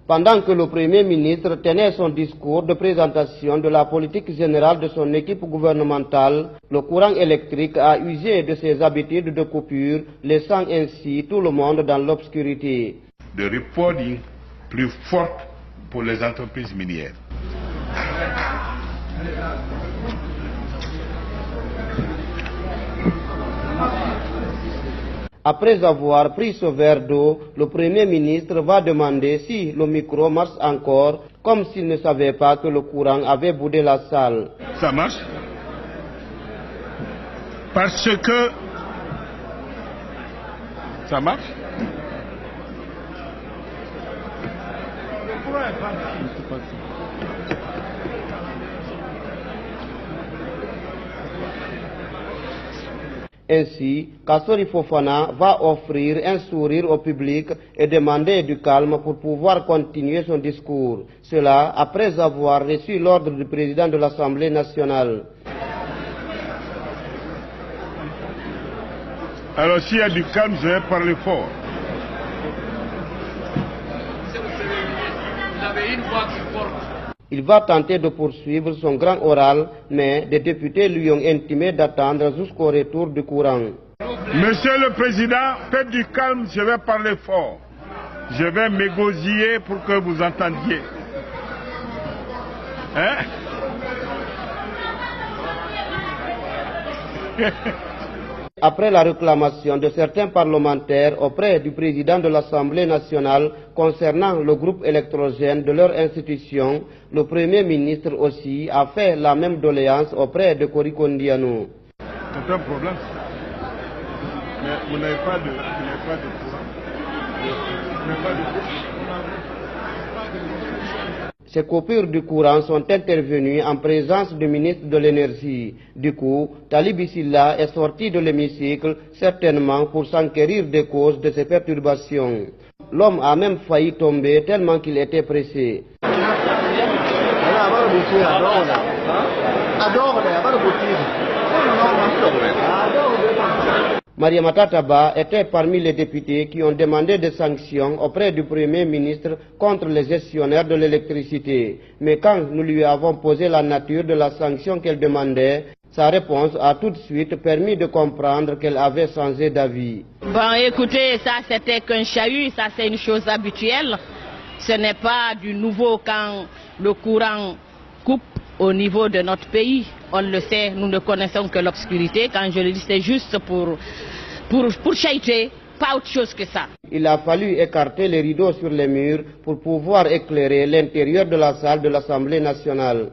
Pendant que le Premier ministre tenait son discours de présentation de la politique générale de son équipe gouvernementale, le courant électrique a usé de ses habitudes de coupure, laissant ainsi tout le monde dans l'obscurité. De reporting plus forte pour les entreprises minières. Après avoir pris ce verre d'eau, le Premier ministre va demander si le micro marche encore, comme s'il ne savait pas que le courant avait boudé la salle. Ça marche? Parce que... Ça marche? Ainsi, Kassori Fofana va offrir un sourire au public et demander du calme pour pouvoir continuer son discours. Cela après avoir reçu l'ordre du président de l'Assemblée nationale. Alors s'il y a du calme, je vais parler fort. Vous avez une voix qui porte. Il va tenter de poursuivre son grand oral, mais des députés lui ont intimé d'attendre jusqu'au retour du courant. Monsieur le Président, faites du calme, je vais parler fort. Je vais m'égosiller pour que vous entendiez. Hein? Après la réclamation de certains parlementaires auprès du président de l'Assemblée nationale concernant le groupe électrogène de leur institution, le Premier ministre aussi a fait la même doléance auprès de Kory Kondiano. C'est un problème. Mais vous n'avez pas de courant. Vous n'avez pas de courant. Ces coupures du courant sont intervenues en présence du ministre de l'Énergie. Du coup, Talib Silla est sorti de l'hémicycle, certainement pour s'enquérir des causes de ces perturbations. L'homme a même failli tomber tellement qu'il était pressé. Mariamata Taba était parmi les députés qui ont demandé des sanctions auprès du Premier ministre contre les gestionnaires de l'électricité. Mais quand nous lui avons posé la nature de la sanction qu'elle demandait, sa réponse a tout de suite permis de comprendre qu'elle avait changé d'avis. Bon, écoutez, ça c'était qu'un chahut, ça c'est une chose habituelle. Ce n'est pas du nouveau quand le courant coupe au niveau de notre pays. On le sait, nous ne connaissons que l'obscurité. Quand je le dis, c'est juste pour chahuter, pas autre chose que ça. Il a fallu écarter les rideaux sur les murs pour pouvoir éclairer l'intérieur de la salle de l'Assemblée nationale.